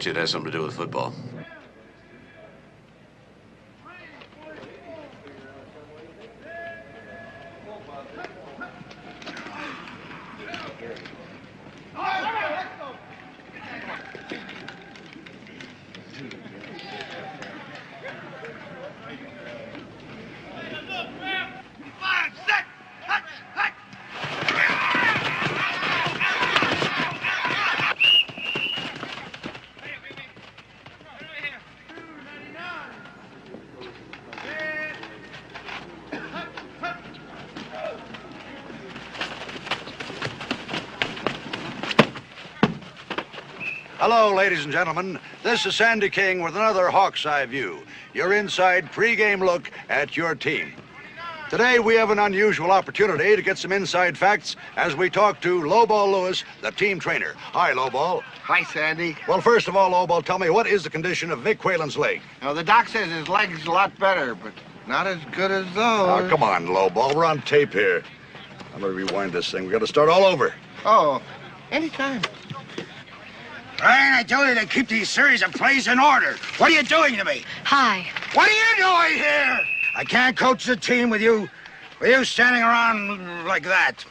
It has something to do with football. Hello, ladies and gentlemen. This is Sandy King with another Hawk's Eye View, your inside pregame look at your team. Today, we have an unusual opportunity to get some inside facts as we talk to Lowball Lewis, the team trainer. Hi, Lowball. Hi, Sandy. Well, first of all, Lowball, tell me, what is the condition of Vic Whalen's leg? Now, the doc says his leg's a lot better, but not as good as those. Oh, come on, Lowball. We're on tape here. I'm going to rewind this thing. We got to start all over. Oh, anytime. Ryan, I told you to keep these series of plays in order. What are you doing to me? Hi. What are you doing here? I can't coach the team with you standing around like that.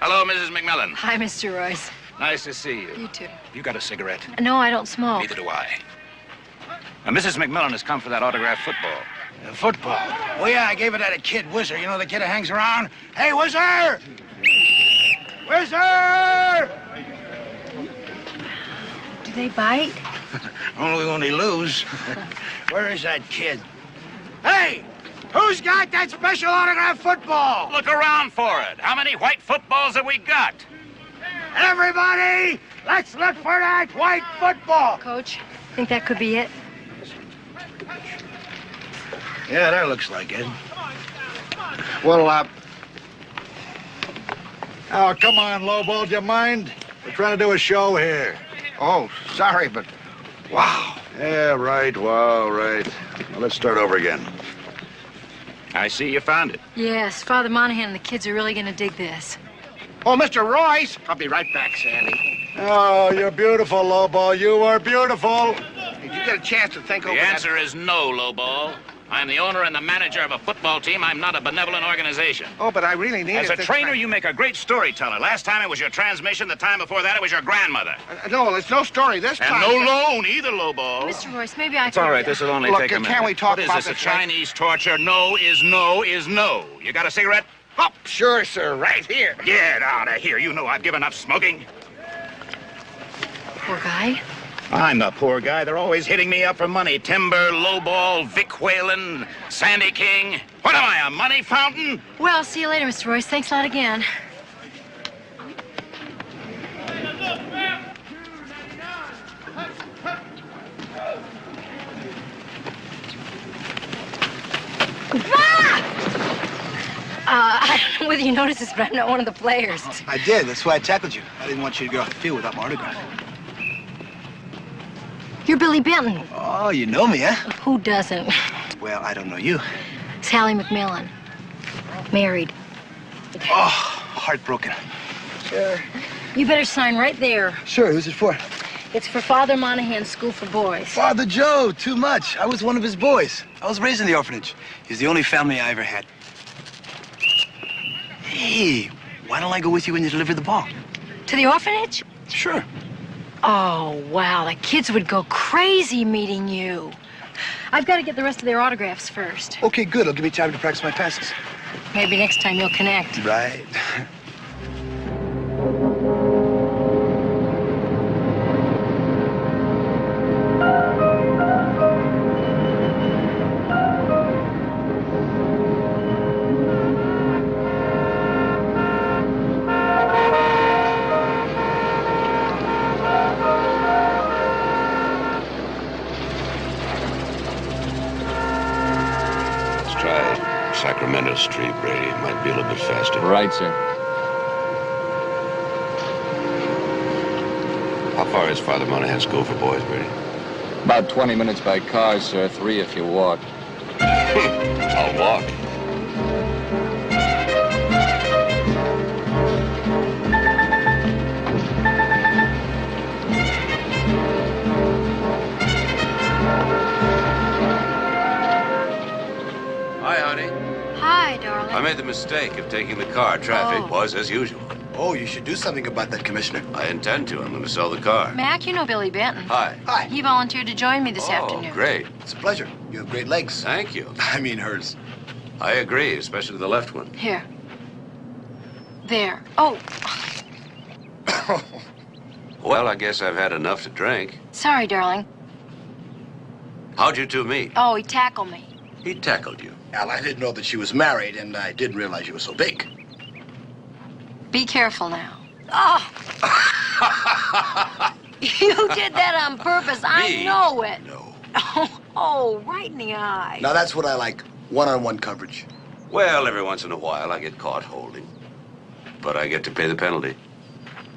Hello, Mrs. McMILLAN. Hi, Mr. Royce. Nice to see you. You too. You got a cigarette? No, I don't smoke. Neither do I. Now, Mrs. McMILLAN has come for that autographed football. Football? Oh, yeah, I gave it to that kid, Whizzer. You know the kid who hangs around? Hey, Whizzer! Whizzer! Do they bite? Only when they lose. Where is that kid? Hey! Who's got that special autographed football? Look around for it. How many white footballs have we got? Everybody, let's look for that white football. Coach, think that could be it? Yeah, that looks like it. Well, Oh, come on, Lowball. Do you mind? We're trying to do a show here. oh, sorry, but wow. Yeah, right. Well, right. Well, let's start over again. I see you found it. Yes, Father Monahan and the kids are really going to dig this. Oh, Mr. Royce. I'll be right back, Sandy. Oh, you're beautiful, Lowball. You are beautiful. Did you get a chance to think over The that? answer is no, Lowball. I'm the owner and the manager of a football team. I'm not a benevolent organization. Oh, but I really need As it a this trainer, time. you make a great storyteller. Last time it was your transmission. The time before that, it was your grandmother. No, it's no story this And time. no loan either, Lowball. Mr. Royce, maybe I It's all right. This will only Look, take a minute. can't we talk What is about this, a this, right? Chinese torture? No is no is no. You got a cigarette? Oh, sure, sir. Right here. Get out of here. You know I've given up smoking. Poor guy. I'm the poor guy. They're always hitting me up for money. Timber, Lowball, Vic Whalen, Sandy King. What am I, a money fountain? Well, see you later, Mr. Royce. Thanks a lot again. I don't know whether you noticed this, but I'm not one of the players. I did. That's why I tackled you. I didn't want you to get off the field without my autograph. You're Billy Benton. Oh, you know me, huh? Who doesn't? Well, I don't know you. Sally McMILLAN. Married. Oh, heartbroken. Sure. You better sign right there. Sure, who's it for? It's for Father Monahan's School for Boys. Father Joe, too much. I was one of his boys. I was raised in the orphanage. He's the only family I ever had. Hey, why don't I go with you when you deliver the ball? To the orphanage? Sure. Oh, wow. The kids would go crazy meeting you. I've got to get the rest of their autographs first. Okay, good. It'll give me time to practice my passes. Maybe next time you'll connect. Right. Sacramento Street, Brady. It might be a little bit faster. Right, sir. How far is Father Monahan's School for Boys, Brady? About 20 minutes by car, sir. 3 if you walk. I'll walk. made the mistake of taking the car. Traffic was as usual. Oh, you should do something about that, Commissioner. I intend to. I'm going to sell the car. Mac, you know Billy Benton. Hi. Hi. He volunteered to join me this afternoon. Oh, great. It's a pleasure. You have great legs. Thank you. I mean hers. I agree, especially the left one. Here. There. Oh, Well, I guess I've had enough to drink. sorry, darling. How'd you two meet? Oh, he tackled me. He tackled you. Well, I didn't know that she was married, and I didn't realize you were so big. Be careful now. Oh! You did that on purpose. I Me? know it. No. Oh, right in the eye. Now, that's what I like. One-on-one coverage. Well, every once in a while I get caught holding. But I get to pay the penalty.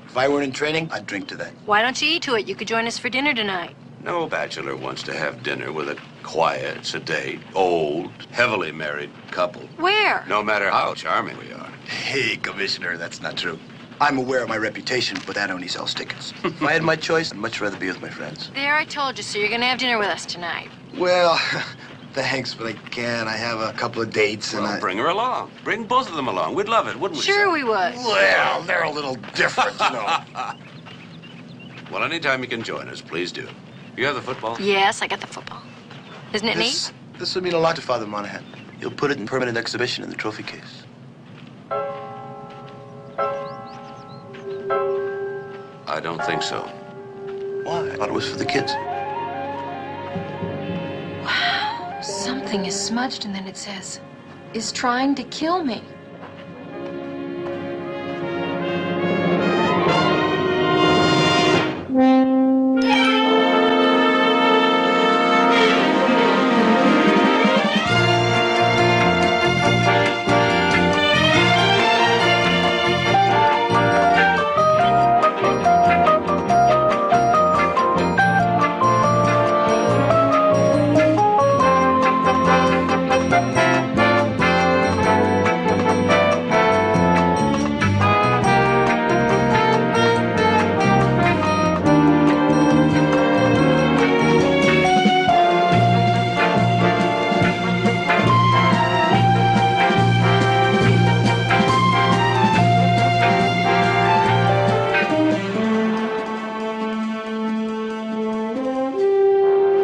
If I weren't in training, I'd drink to that. Why don't you eat to it? You could join us for dinner tonight. No bachelor wants to have dinner with a quiet, sedate, old, heavily married couple. Where? No matter how charming we are. Hey, Commissioner, that's not true. I'm aware of my reputation, but that only sells tickets. If I had my choice, I'd much rather be with my friends. There, I told you, so you're gonna have dinner with us tonight. Well, thanks, but I can't. I have a couple of dates, and Well, bring her along. Bring both of them along. We'd love it, wouldn't we? Sure sir? we would. Well, they're a little different, you know. Well, anytime you can join us, please do. You have the football? Yes, I got the football. Isn't it neat? This would mean a lot to Father Monahan. He'll put it in permanent exhibition in the trophy case. I don't think so. Why? I thought it was for the kids. Wow. Something is smudged, and then it says, is trying to kill me.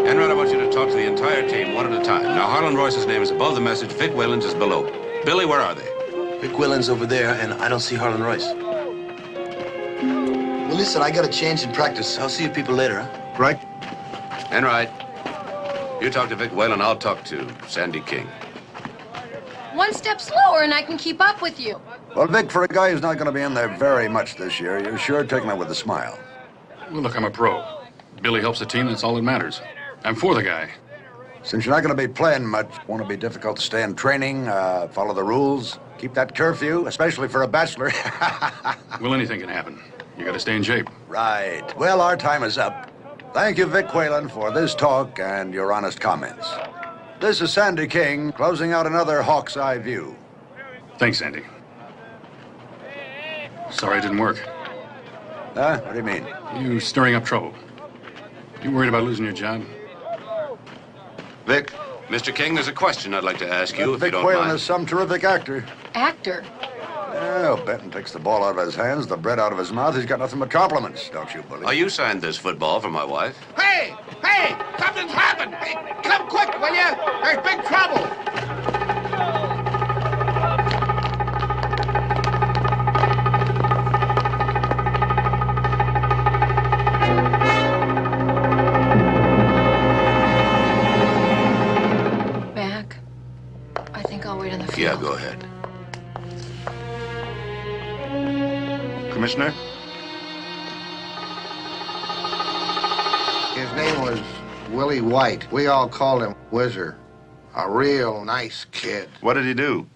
Enright, I want you to talk to the entire team one at a time. Now, Harlan Royce's name is above the message. Vic Whalen's is below. Billy, where are they? Vic Whalen's over there, and I don't see Harlan Royce. Well, listen, I got a change in practice. I'll see you people later, huh? Right? Enright, you talk to Vic Whalen, I'll talk to Sandy King. One step slower, and I can keep up with you. Well, Vic, for a guy who's not going to be in there very much this year, you're sure taking it with a smile. Well, look, I'm a pro. Billy helps the team, that's all that matters. I'm for the guy. Since you're not going to be playing much, won't it be difficult to stay in training, follow the rules, keep that curfew, especially for a bachelor? Well, anything can happen. You gotta stay in shape. Right. Well, our time is up. Thank you, Vic Whalen, for this talk and your honest comments. This is Sandy King, closing out another Hawk's Eye View. Thanks, Andy. Sorry it didn't work. Huh? What do you mean? You stirring up trouble. You worried about losing your job? Vic, Mr. King, there's a question I'd like to ask you, if you Vic don't Whalen mind. is some terrific actor. Actor? Oh, Benton takes the ball out of his hands, the bread out of his mouth. He's got nothing but compliments, don't you, Bully? Oh, you signed this football for my wife? Hey! Hey! Something's happened! Hey, come quick, will you? There's big trouble! Mac, I think I'll wait on the field. Yeah, go ahead. Commissioner? His name was Willie White. We all called him Whizzer. A real nice kid. What did he do?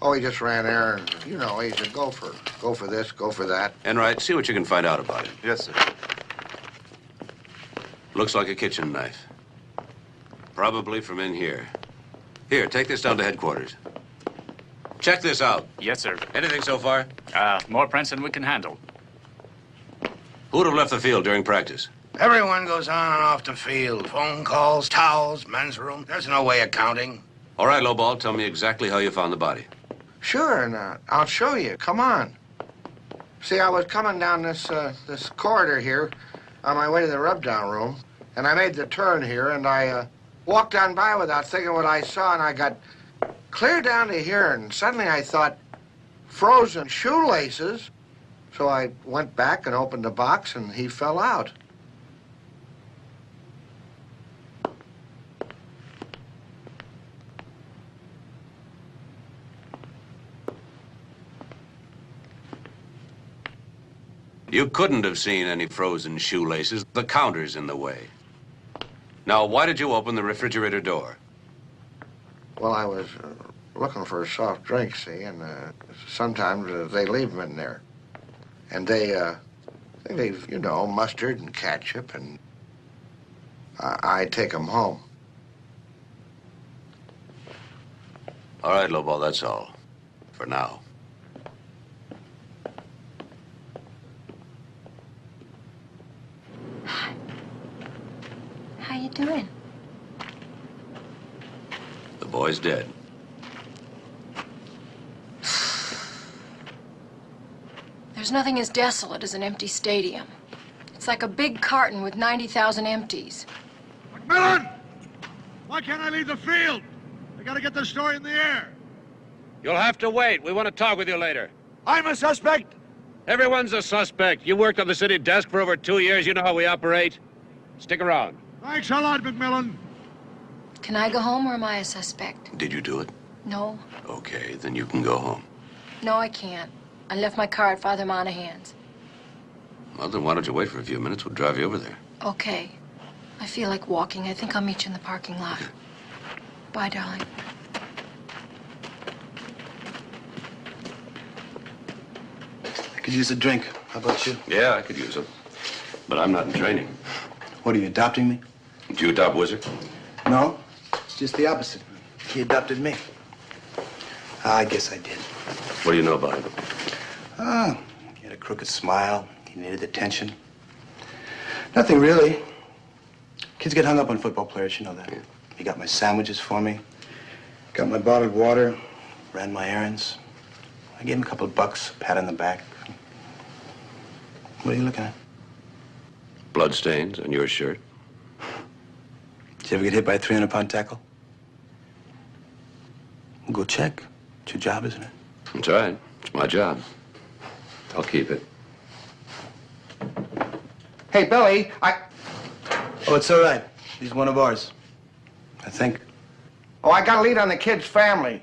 Oh, he just ran errands. You know, he's a gopher. Go for this, go for that. Enright, see what you can find out about it. Yes, sir. Looks like a kitchen knife. Probably from in here. Here, take this down to headquarters. Check this out. Yes, sir. Anything so far? More prints than we can handle. Who'd have left the field during practice? Everyone goes on and off the field. Phone calls, towels, men's room. There's no way of counting. All right, Lowball, tell me exactly how you found the body. Sure, and I'll show you. Come on. See, I was coming down this corridor here on my way to the rub-down room, and I made the turn here, and I walked on by without thinking what I saw, and I got clear down to here, and suddenly I thought, frozen shoelaces. So I went back and opened the box, and he fell out. You couldn't have seen any frozen shoelaces. The counter's in the way. Now, why did you open the refrigerator door? Well, I was looking for a soft drink, see, and sometimes they leave them in there. And they leave, you know, mustard and ketchup, and I take them home. All right, Lowball, that's all. For now. How you doing? The boy's dead. There's nothing as desolate as an empty stadium. It's like a big carton with 90,000 empties. McMILLAN! Why can't I leave the field? I gotta get this story in the air. You'll have to wait. We want to talk with you later. I'm a suspect. Everyone's a suspect. You worked on the city desk for over 2 years. You know how we operate. Stick around. Thanks a lot, McMILLAN. Can I go home or am I a suspect? Did you do it? No. Okay, then you can go home. No, I can't. I left my car at Father Monahan's. Well, then why don't you wait for a few minutes? We'll drive you over there. Okay. I feel like walking. I think I'll meet you in the parking lot. Bye, darling. I could use a drink. How about you? Yeah, I could use it. But I'm not in training. What, are you adopting me? Did you adopt Wizard? No, just the opposite. He adopted me. I guess I did. What do you know about him? He had a crooked smile. He needed attention. Nothing really. Kids get hung up on football players, you know that. Yeah. He got my sandwiches for me, got my bottled water, ran my errands. I gave him a couple of bucks, a pat on the back. What are you looking at? Bloodstains on your shirt. Did you ever get hit by a 300-pound tackle? Well, go check. It's your job, isn't it? That's right. It's my job. I'll keep it. Hey, Billy, Oh, it's all right. He's one of ours. I think. Oh, I got a lead on the kid's family.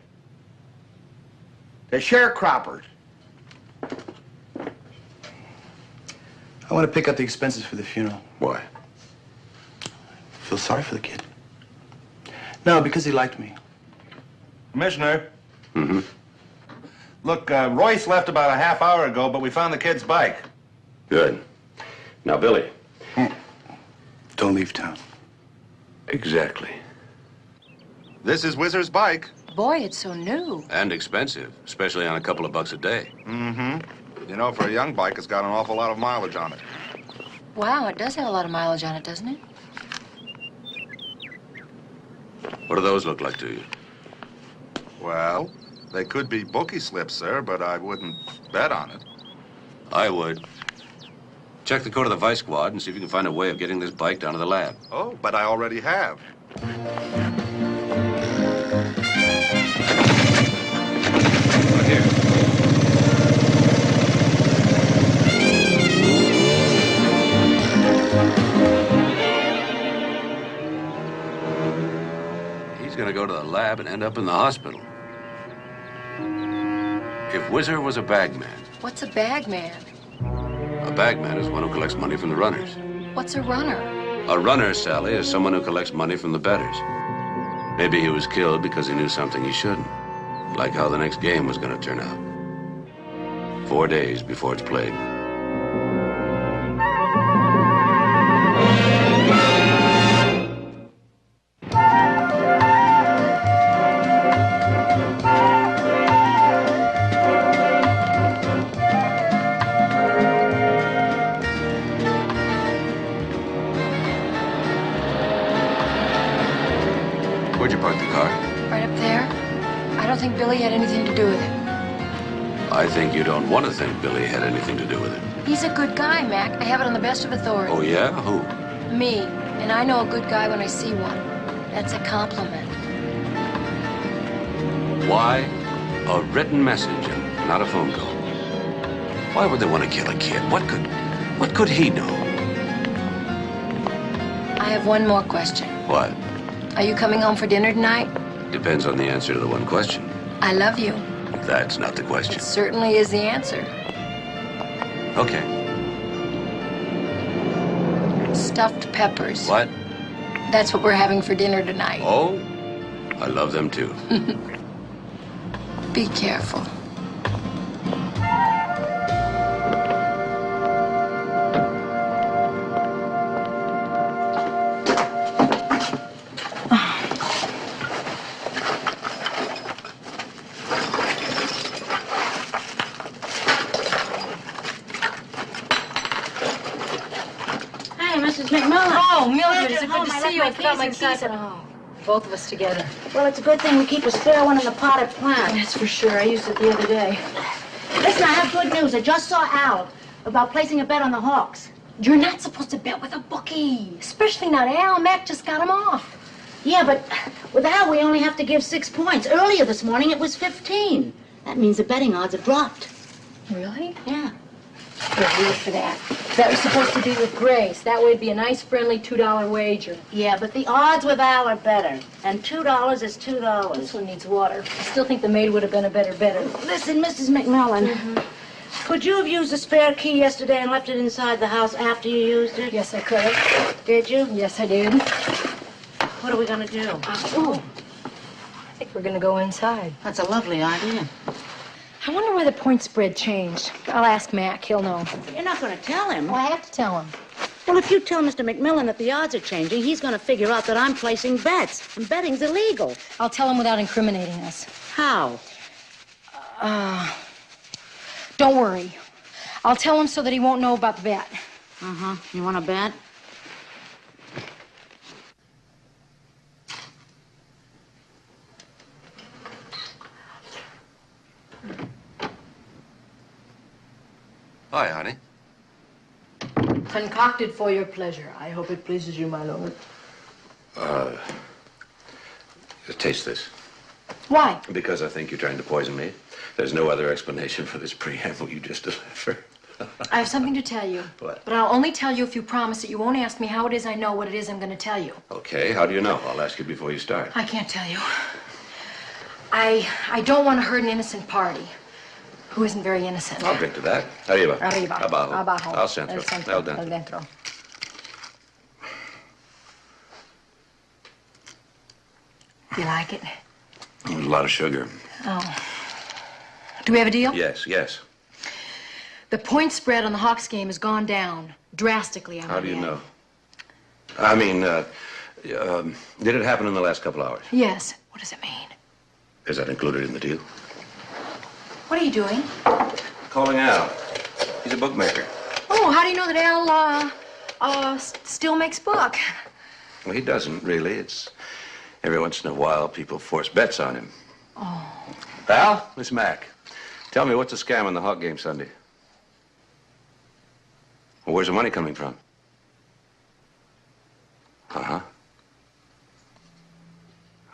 The sharecroppers. I want to pick up the expenses for the funeral. Why? Feel sorry for the kid. No, because he liked me. Commissioner. Mm-hmm. Look, Royce left about a half hour ago, but we found the kid's bike. Good. Now, Billy. Don't leave town. Exactly. This is Whizzer's bike. Boy, it's so new. And expensive, especially on a couple of bucks a day. Mm-hmm. You know, for a young bike, it's got an awful lot of mileage on it. Wow, it does have a lot of mileage on it, doesn't it? What do those look like to you? Well, they could be bookie slips, sir, but I wouldn't bet on it. I would. Check the code of the Vice Squad and see if you can find a way of getting this bike down to the lab. Oh, but I already have. Look here. He's gonna go to the lab and end up in the hospital. If Whizzer was a bagman. What's a bagman? A bagman is one who collects money from the runners. What's a runner? A runner, Sally, is someone who collects money from the bettors. Maybe he was killed because he knew something he shouldn't. Like how the next game was going to turn out. 4 days before it's played. Where'd you park the car? Right up there? I don't think Billy had anything to do with it. I think you don't want to think Billy had anything to do with it. He's a good guy, Mac. I have it on the best of authority. Oh, yeah? Who? Me. And I know a good guy when I see one. That's a compliment. Why a written message and not a phone call? Why would they want to kill a kid? What could he know? I have one more question. What? Are you coming home for dinner tonight? Depends on the answer to the one question. I love you. That's not the question. It certainly is the answer. Okay. Stuffed peppers. What? That's what we're having for dinner tonight. Oh, I love them too. Be careful. Hey, Mrs. McMillan. Oh, Mildred, it's Glad good you're to home. see you. I left forgot my keys keys inside at home. Both of us together. Well, it's a good thing we keep a spare one in the potted plant. That's for sure. I used it the other day. Listen, I have good news. I just saw Al about placing a bet on the Hawks. You're not supposed to bet with a bookie. Especially not Al. Mac just got him off. Yeah, but with Al, we only have to give 6 points. Earlier this morning, it was 15. That means the betting odds have dropped. Really? Yeah. We're weird for that. That was supposed to be with Grace. That way it'd be a nice, friendly $2 wager. Yeah, but the odds with Al are better. And $2 is $2. This one needs water. I still think the maid would have been a better better. Listen, Mrs. McMillan. Could you have used the spare key yesterday and left it inside the house after you used it? Yes, I could. Did you? Yes, I did. What are we going to do? I think we're going to go inside. That's a lovely idea. I wonder why the point spread changed. I'll ask Mac. He'll know. You're not going to tell him. Well, I have to tell him. Well, if you tell Mr. McMillan that the odds are changing, he's going to figure out that I'm placing bets. And betting's illegal. I'll tell him without incriminating us. How? Don't worry. I'll tell him so that he won't know about the bet. Uh-huh. You want to bet? Hi, honey. Concocted for your pleasure. I hope it pleases you, my lord. Taste this. Why? Because I think you're trying to poison me. There's no other explanation for this preamble you just delivered. I have something to tell you. What? But I'll only tell you if you promise that you won't ask me how it is I know what it is I'm going to tell you. Okay, how do you know? I'll ask you before you start. I can't tell you. I don't want to hurt an innocent party who isn't very innocent. I'll drink to that. Arriba. Arriba. Abajo. Abajo. Al centro. El centro. Al dentro. El dentro. Do you like it? There's a lot of sugar. Oh. Do we have a deal? Yes, yes. The point spread on the Hawks game has gone down drastically. How do you know? I mean, did it happen in the last couple hours? Yes. What does it mean? Is that included in the deal? What are you doing? Calling Al. He's a bookmaker. Oh, how do you know that Al, still makes book? Well, he doesn't, really. It's every once in a while people force bets on him. Oh. Al, this Mac. Tell me, what's the scam on the Hawk game Sunday? Well, where's the money coming from? Uh-huh.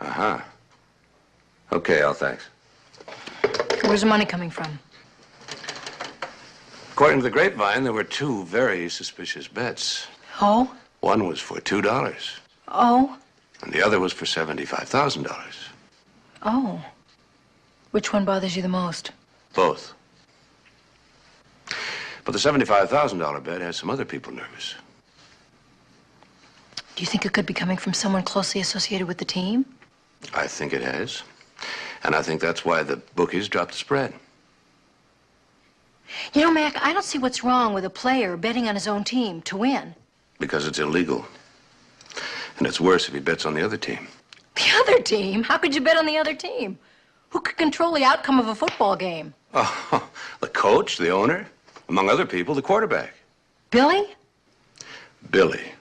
Uh-huh. Okay, Al, thanks. Where's the money coming from? According to the grapevine, there were two very suspicious bets. Oh? One was for $2, Oh? and the other was for $75,000. Oh. Which one bothers you the most? Both. But the $75,000 bet has some other people nervous. Do you think it could be coming from someone closely associated with the team? I think it has. And I think that's why the bookies dropped the spread. You know, Mac, I don't see what's wrong with a player betting on his own team to win. Because it's illegal. And it's worse if he bets on the other team. The other team? How could you bet on the other team? Who could control the outcome of a football game? Oh, the coach, the owner, among other people, the quarterback. Billy? Billy.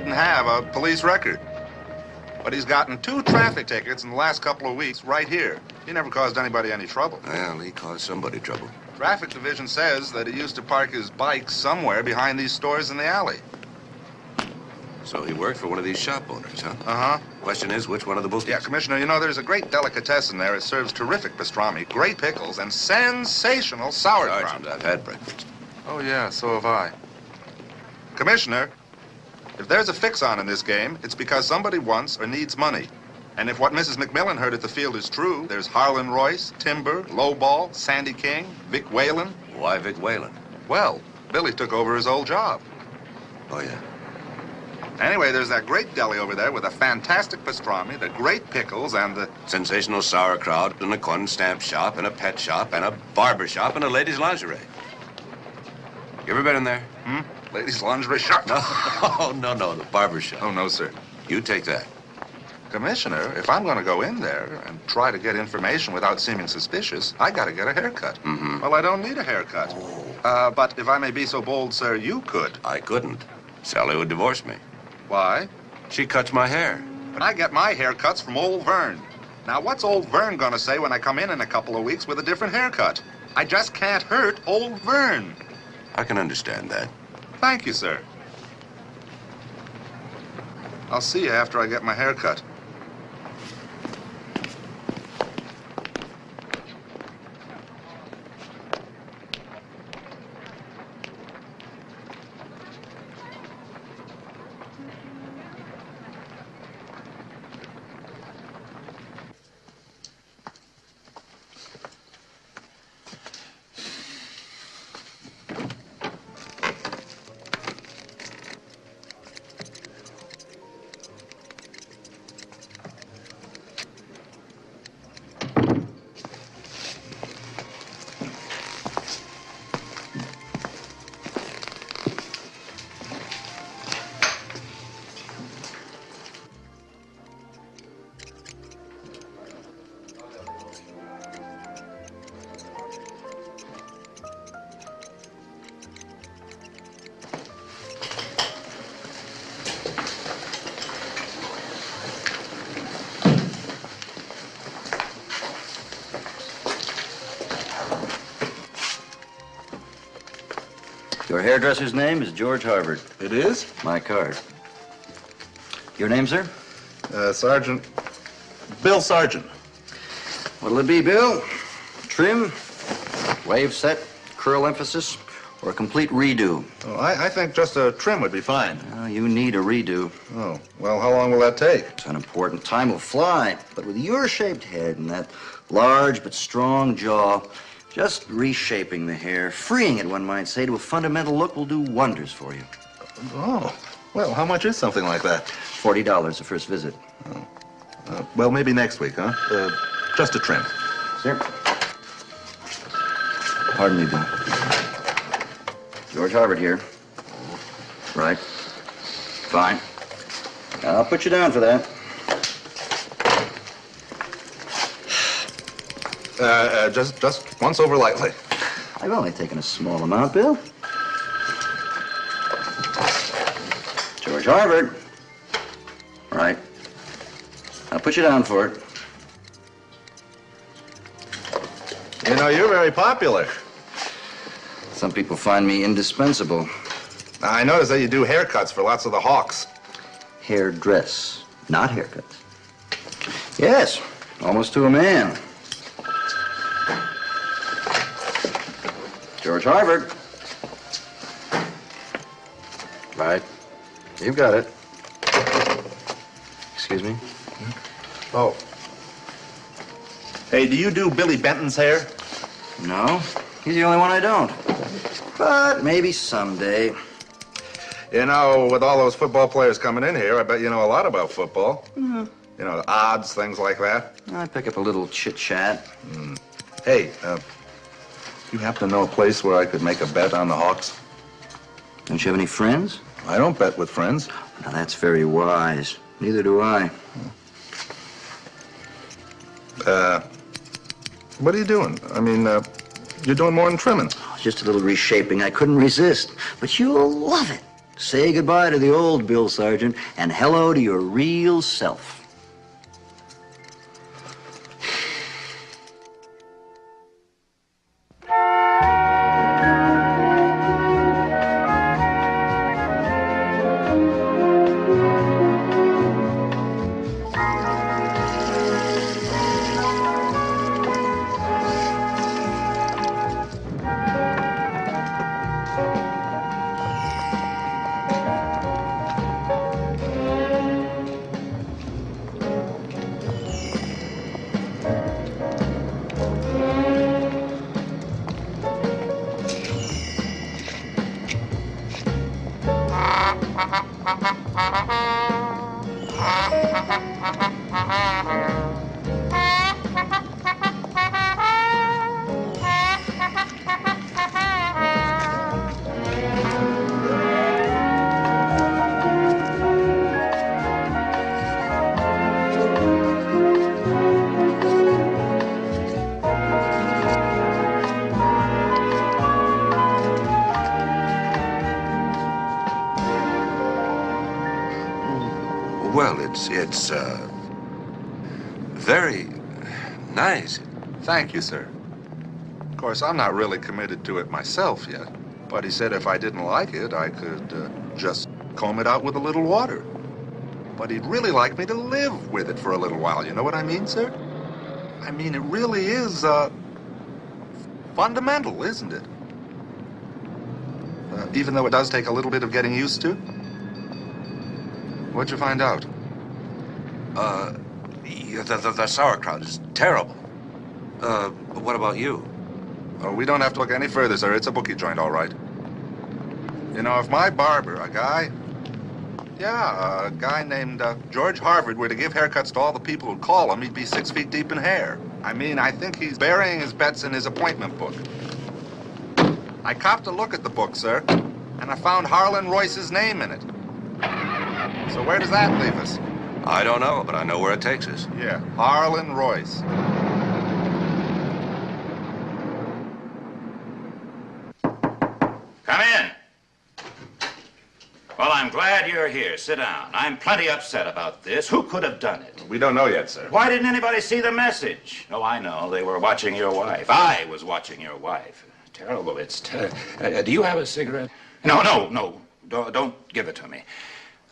didn't have a police record. But he's gotten 2 traffic tickets in the last couple of weeks right here. He never caused anybody any trouble. Well, he caused somebody trouble. Traffic division says that he used to park his bike somewhere behind these stores in the alley. So he worked for one of these shop owners, huh? Uh-huh. Question is, which one of the bookies? Yeah, Commissioner, you know, there's a great delicatessen there. It serves terrific pastrami, great pickles, and sensational sauerkraut. Sergeant, I've had breakfast. Oh, yeah, so have I. Commissioner, if there's a fix on in this game, it's because somebody wants or needs money. And if what Mrs. McMillan heard at the field is true, there's Harlan Royce, Timber, Lowball, Sandy King, Vic Whalen. Why Vic Whalen? Well, Billy took over his old job. Oh, yeah. Anyway, there's that great deli over there with a fantastic pastrami, the great pickles, and the... sensational sauerkraut, and a corn stamp shop, and a pet shop, and a barber shop, and a ladies' lingerie. You ever been in there? Hmm? Ladies' lingerie shop? No, no, the barber shop. Oh, no, sir. You take that. Commissioner, if I'm going to go in there and try to get information without seeming suspicious, I got to get a haircut. Mm-hmm. Well, I don't need a haircut. Oh. But if I may be so bold, sir, you could. I couldn't. Sally would divorce me. Why? She cuts my hair. But I get my haircuts from old Vern. Now, what's old Vern going to say when I come in a couple of weeks with a different haircut? I just can't hurt old Vern. I can understand that. Thank you, sir. I'll see you after I get my haircut. Your hairdresser's name is George Harvard. It is? My card. Your name, sir? Sergeant. Bill Sargent. What'll it be, Bill? Trim, wave set, curl emphasis, or a complete redo? Oh, I think just a trim would be fine. Oh, you need a redo. Oh, well, how long will that take? It's unimportant. Time will fly. But with your shaped head and that large but strong jaw, just reshaping the hair, freeing it, one might say, to a fundamental look will do wonders for you. Oh, well, how much is something like that? $40 the first visit. Oh. Well, maybe next week, huh? Just a trim. Sir? Pardon me, Bill. George Harvard here. Right. Fine. I'll put you down for that. Just once over lightly. I've only taken a small amount, Bill. George Harvard. Right. I'll put you down for it. You know, you're very popular. Some people find me indispensable. Now, I noticed that you do haircuts for lots of the hawks. Hairdress, not haircuts. Yes, almost to a man. George Harvard. Right. You've got it. Excuse me? Oh. Hey, do you do Billy Benton's hair? No, he's the only one I don't. But maybe someday. You know, with all those football players coming in here, I bet you know a lot about football. Mm-hmm. You know, odds, things like that. I pick up a little chit-chat. Hey, you happen to know a place where I could make a bet on the Hawks? Don't you have any friends? I don't bet with friends. Now, that's very wise. Neither do I. What are you doing? I mean, you're doing more than trimming. Oh, just a little reshaping. I couldn't resist. But you'll love it. Say goodbye to the old Bill Sargent and hello to your real self. Well, it's very nice. Thank you, sir. Of course, I'm not really committed to it myself yet, but he said if I didn't like it, I could just comb it out with a little water. But he'd really like me to live with it for a little while, you know what I mean, sir? I mean, it really is, fundamental, isn't it? Even though it does take a little bit of getting used to. What'd you find out? The sauerkraut is terrible. What about you? Oh, we don't have to look any further, sir. It's a bookie joint, all right. You know, if my barber, a guy named George Harvard were to give haircuts to all the people who'd call him, he'd be 6 feet deep in hair. I mean, I think he's burying his bets in his appointment book. I copped a look at the book, sir, and I found Harlan Royce's name in it. So where does that leave us? I don't know, but I know where it takes us. Yeah, Harlan Royce. Come in. Well, I'm glad you're here. Sit down. I'm plenty upset about this. Who could have done it? We don't know yet, sir. Why didn't anybody see the message? Oh, I know. They were watching your wife. I was watching your wife. Terrible. Do you have a cigarette? No. Don't give it to me.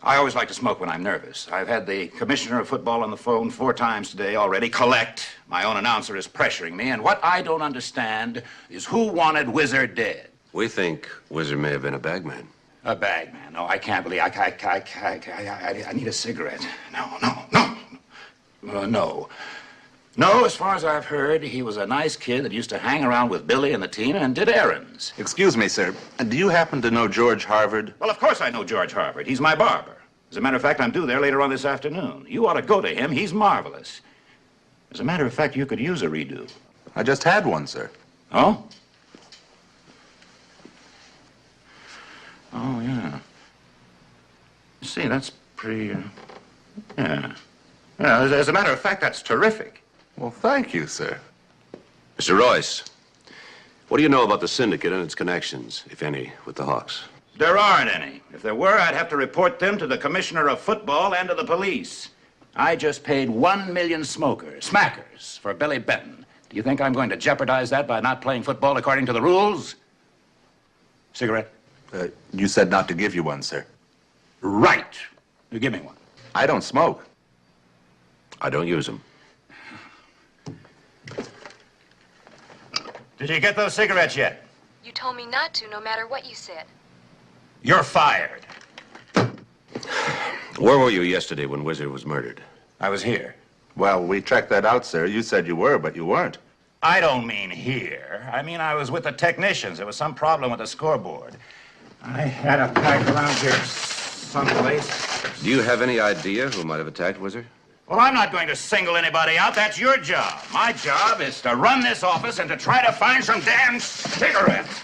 I always like to smoke when I'm nervous. I've had the commissioner of football on the phone 4 times today already. Collect. My own announcer is pressuring me, and what I don't understand is who wanted Whizzer dead. We think Whizzer may have been a bagman. A bagman? No, I can't believe. I need a cigarette. No, as far as I've heard, he was a nice kid that used to hang around with Billy and the team and did errands. Excuse me, sir. Do you happen to know George Harvard? Well, of course I know George Harvard. He's my barber. As a matter of fact, I'm due there later on this afternoon. You ought to go to him. He's marvelous. As a matter of fact, you could use a redo. I just had one, sir. Oh? Oh, yeah. See, that's pretty, yeah. Yeah, as a matter of fact, that's terrific. Well, thank you, sir. Mr. Royce, what do you know about the syndicate and its connections, if any, with the Hawks? There aren't any. If there were, I'd have to report them to the commissioner of football and to the police. I just paid 1 million smackers, for Billy Benton. Do you think I'm going to jeopardize that by not playing football according to the rules? Cigarette? You said not to give you one, sir. Right. You give me one. I don't smoke. I don't use them. Did you get those cigarettes yet? You told me not to, no matter what you said. You're fired. Where were you yesterday when Whizzer was murdered? I was here. Well, we checked that out, sir. You said you were, but you weren't. I don't mean here. I mean I was with the technicians. There was some problem with the scoreboard. I had a pack around here someplace. Do you have any idea who might have attacked Whizzer? Well, I'm not going to single anybody out. That's your job. My job is to run this office and to try to find some damn cigarettes.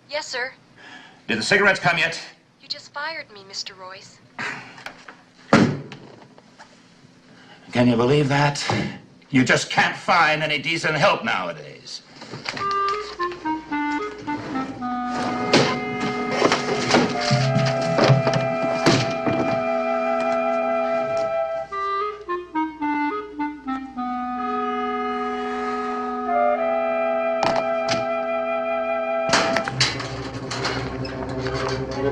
Yes, sir. Did the cigarettes come yet? You just fired me, Mr. Royce. Can you believe that? You just can't find any decent help nowadays. What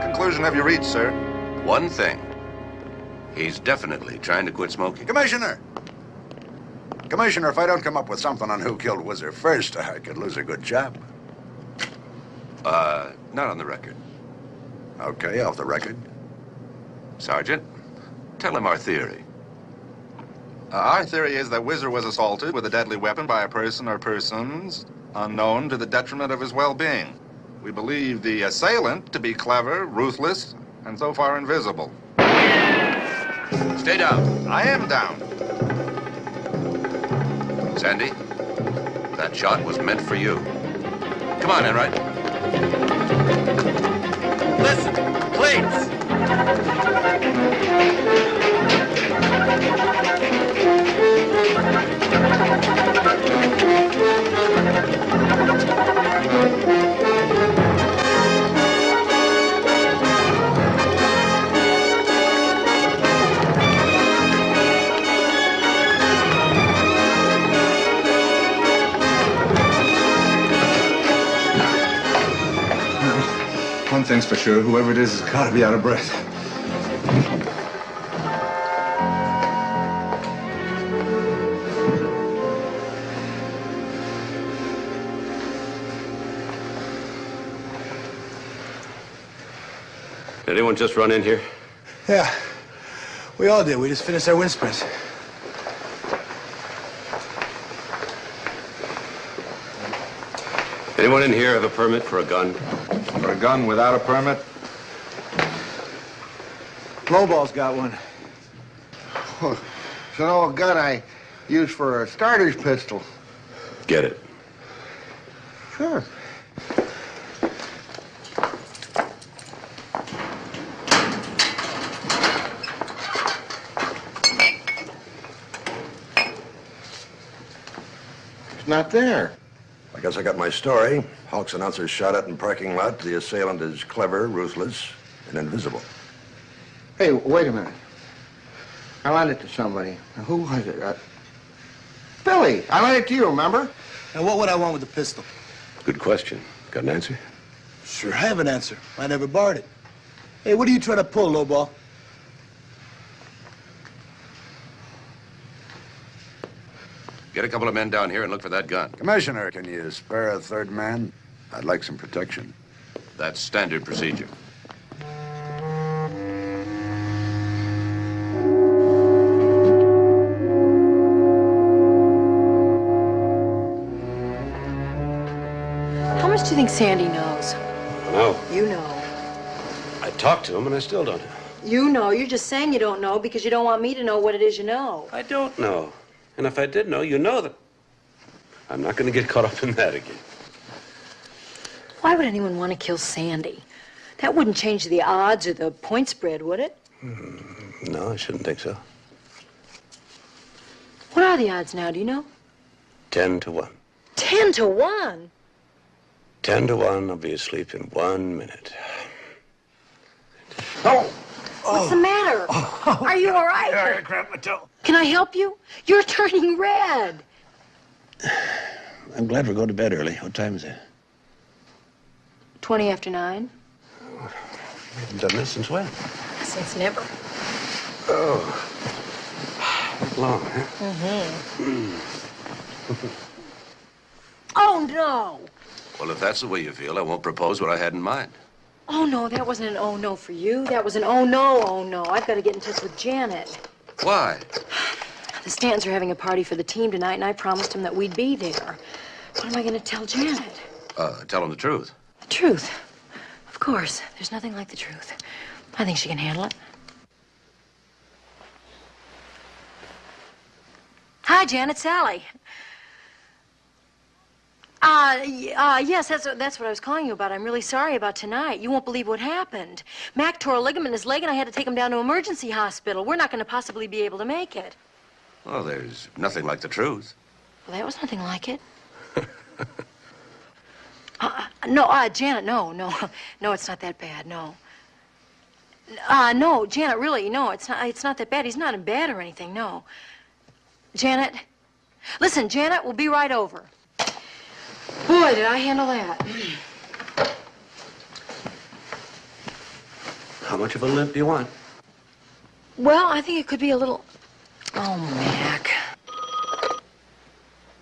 conclusion have you reached, sir? One thing. He's definitely trying to quit smoking. Commissioner! Commissioner, if I don't come up with something on who killed Whizzer first, I could lose a good job. Not on the record. Okay, off the record. Sergeant, tell him our theory. Our theory is that Whizzer was assaulted with a deadly weapon by a person or persons unknown to the detriment of his well-being. We believe the assailant to be clever, ruthless, and so far invisible. Stay down. I am down. Sandy, that shot was meant for you. Come on, Enright. Listen, please. One thing's for sure, whoever it is has got to be out of breath. Did anyone just run in here? Yeah, we all did. We just finished our wind sprints. Anyone in here have a permit for a gun? For a gun without a permit? Lowball's got one. It's an old gun I use for a starter's pistol. Get it. Sure. It's not there. I guess I got my story. Hawks announcer shot at in parking lot. The assailant is clever, ruthless, and invisible. Hey, wait a minute. I lent it to somebody. Who was it? Billy. I lent it to you, remember? And what would I want with the pistol? Good question. Got an answer? Sure, I have an answer. I never borrowed it. Hey, what are you trying to pull, lowball? Get a couple of men down here and look for that gun. Commissioner, can you spare a third man? I'd like some protection. That's standard procedure. How much do you think Sandy knows? No. You know. I talked to him and I still don't know. You know. You're just saying you don't know because you don't want me to know what it is you know. I don't know. And if I did know, you know that. I'm not going to get caught up in that again. Why would anyone want to kill Sandy? That wouldn't change the odds or the point spread, would it? No, I shouldn't think so. What are the odds now, do you know? 10 to 1. 10 to 1? 10 to 1, I'll be asleep in 1 minute. Oh! What's the matter? Are you all right? I grabbed my toe. Can I help you? You're turning red. I'm glad we're going to bed early. What time is it? 20 after 9. We haven't done this since when? Since never. Oh. Long, huh? Mm-hmm. Oh, no. Well, if that's the way you feel, I won't propose what I had in mind. Oh, no, that wasn't an oh, no for you. That was an oh, no. I've got to get in touch with Janet. Why? The Stantons are having a party for the team tonight, and I promised them that we'd be there. What am I going to tell Janet? Tell him the truth. The truth. Of course. There's nothing like the truth. I think she can handle it. Hi, Janet. Sally. Yes, that's what I was calling you about. I'm really sorry about tonight. You won't believe what happened. Mac tore a ligament in his leg, and I had to take him down to emergency hospital. We're not going to possibly be able to make it. Well, there's nothing like the truth. Well, that was nothing like it. No, Janet, no, it's not that bad, no. No, Janet, really, no, it's not that bad. He's not in bed or anything, no. Janet, listen, Janet, we'll be right over. Boy, did I handle that. How much of a limp do you want? Well, I think it could be a little... Oh, Mac.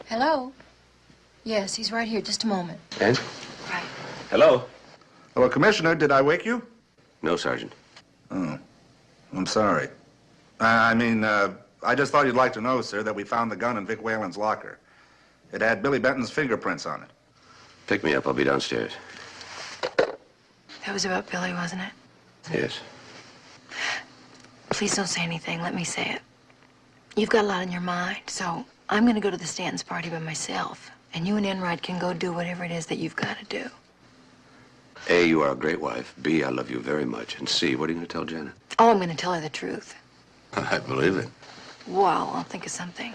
Hello? Yes, he's right here. Just a moment. And? Right. Hello? Hello, Commissioner. Did I wake you? No, Sergeant. Oh. I'm sorry. I just thought you'd like to know, sir, that we found the gun in Vic Whalen's locker. It had Billy Benton's fingerprints on it. Pick me up. I'll be downstairs. That was about Billy, wasn't it? Yes. Please don't say anything. Let me say it. You've got a lot on your mind, so I'm going to go to the Stanton's party by myself. And you and Enright can go do whatever it is that you've got to do. A, you are a great wife. B, I love you very much. And C, what are you going to tell Janet? Oh, I'm going to tell her the truth. I believe it. Well, I'll think of something.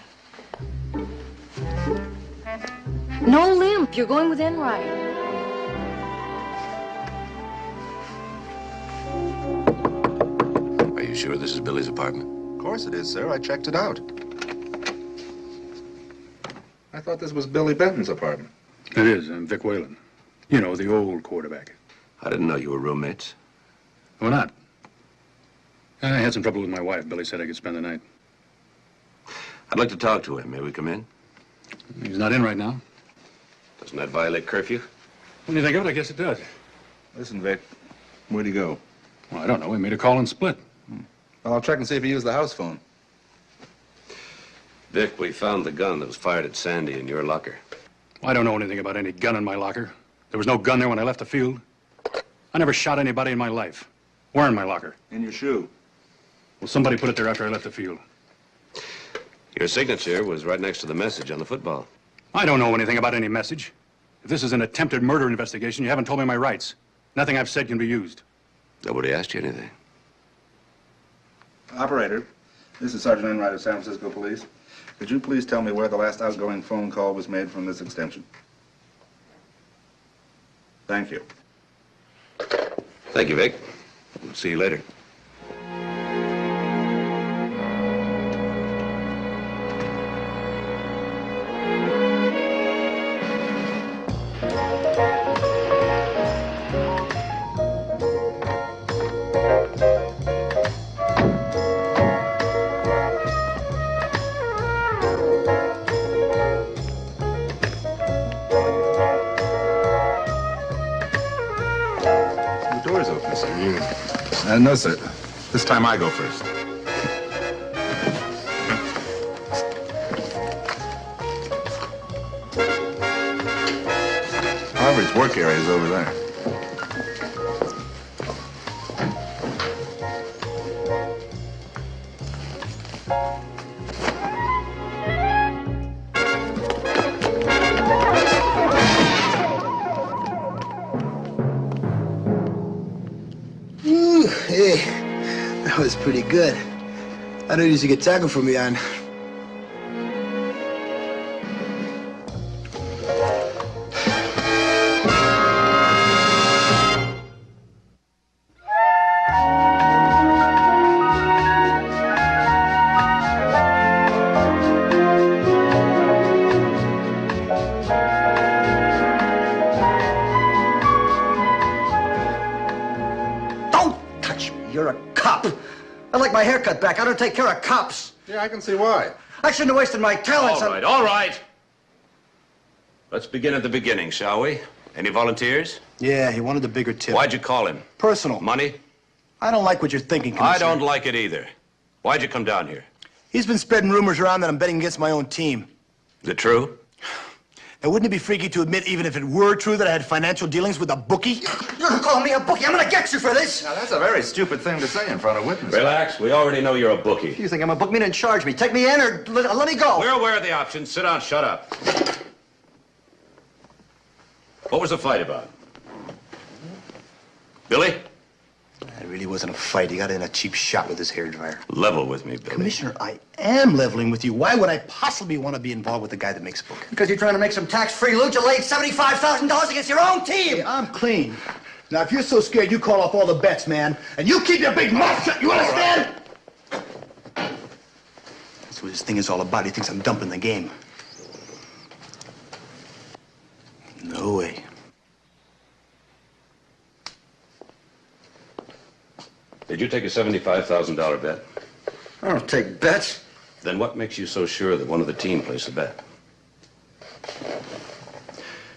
No limp. You're going with Enright. Are you sure this is Billy's apartment? Of course it is, sir. I checked it out. I thought this was Billy Benton's apartment. It is, and Vic Whalen. You know, the old quarterback. I didn't know you were roommates. Why not? I had some trouble with my wife. Billy said I could spend the night. I'd like to talk to him. May we come in? He's not in right now. Doesn't that violate curfew? When you think of it, I guess it does. Listen, Vic, where'd he go? Well, I don't know. He made a call and split. Well, I'll check and see if he used the house phone. Vic, we found the gun that was fired at Sandy in your locker. I don't know anything about any gun in my locker. There was no gun there when I left the field. I never shot anybody in my life. Where in my locker? In your shoe. Well, somebody put it there after I left the field. Your signature was right next to the message on the football. I don't know anything about any message. If this is an attempted murder investigation, you haven't told me my rights. Nothing I've said can be used. Nobody asked you anything. Operator, this is Sergeant Enright of San Francisco Police. Could you please tell me where the last outgoing phone call was made from this extension? Thank you. Thank you, Vic. We'll see you later. The door's open, sir. No, sir. This time I go first. Harvard's work area is over there. Ooh, hey, that was pretty good. I don't usually get tackled from behind. You're a cop. I like my haircut back. I don't take care of cops. Yeah, I can see why. I shouldn't have wasted my talents All right, all right. Let's begin at the beginning, shall we? Any volunteers? Yeah, he wanted a bigger tip. Why'd you call him? Personal. Money? I don't like what you're thinking, I Commissioner. don't like it either. Why'd you come down here? He's been spreading rumors around that I'm betting against my own team. Is it true? Now, wouldn't it be freaky to admit, even if it were true, that I had financial dealings with a bookie? You're calling me a bookie. I'm gonna get you for this. Now, that's a very stupid thing to say in front of witnesses. Relax. We already know you're a bookie. You think I'm a bookman and charge me? Take me in or let me go. We're aware of the options. Sit down. Shut up. What was the fight about? Billy? It really wasn't a fight. He got in a cheap shot with his hairdryer. Level with me, Billy. Commissioner, I am leveling with you. Why would I possibly want to be involved with the guy that makes a book? Because you're trying to make some tax-free loot. You laid $75,000 against your own team. Hey, I'm clean. Now, if you're so scared, you call off all the bets, man. And you keep your big mouth shut. You understand? That's what this thing is all about. He thinks I'm dumping the game. No way. Did you take a $75,000 bet? I don't take bets. Then what makes you so sure that one of the team placed a bet?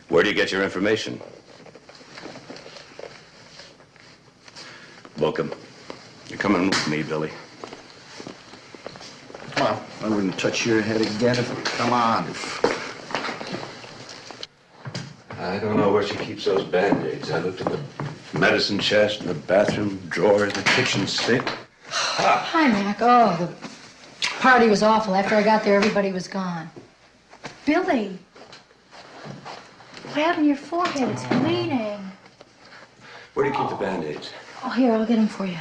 Where do you get your information? Book him. You're coming with me, Billy. Come on. I wouldn't touch your head again if... Come on. I don't know where she keeps those Band-Aids. I looked in the medicine chest, in the bathroom drawer, in the kitchen sink. Hi, Mac. Oh, the party was awful. After I got there, everybody was gone. Billy, what happened to your forehead? It's bleeding. Where do you keep the Band-Aids? Oh, here, I'll get them for you.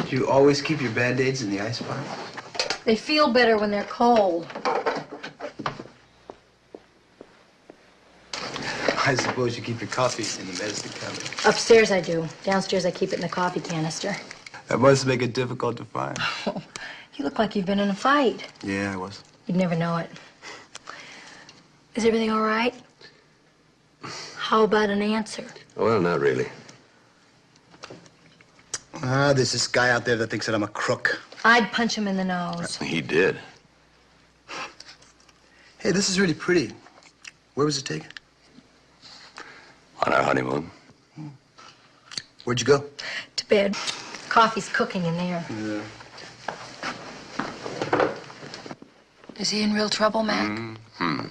Do you always keep your Band-Aids in the icebox? They feel better when they're cold. I suppose you keep your coffee in the medicine cabinet. Upstairs I do. Downstairs I keep it in the coffee canister. That must make it difficult to find. You look like you've been in a fight. Yeah, I was. You'd never know it. Is everything all right? How about an answer? Well, not really. There's this guy out there that thinks that I'm a crook. I'd punch him in the nose. He did. Hey, this is really pretty. Where was it taken? On our honeymoon. Where'd you go? To bed. Coffee's cooking in there. Yeah. Is he in real trouble, Mac? Mm-hmm.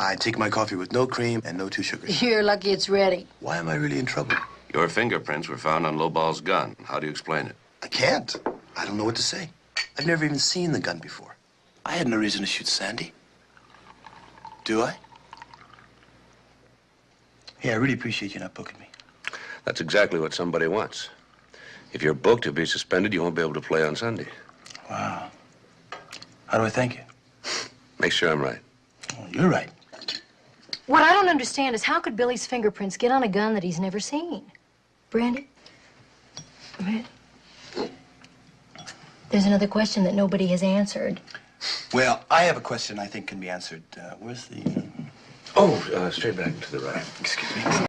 I take my coffee with no cream and no 2 sugars. You're lucky it's ready. Why am I really in trouble? Your fingerprints were found on Lowball's gun. How do you explain it? I can't. I don't know what to say. I've never even seen the gun before. I had no reason to shoot Sandy. Do I? Hey, I really appreciate you not booking me. That's exactly what somebody wants. If you're booked, you'll be suspended. You won't be able to play on Sunday. Wow. How do I thank you? Make sure I'm right. Oh, you're right. What I don't understand is how could Billy's fingerprints get on a gun that he's never seen? Brandy? Brandy? There's another question that nobody has answered. Well, I have a question I think can be answered. Where's the... Straight back to the right. Excuse me.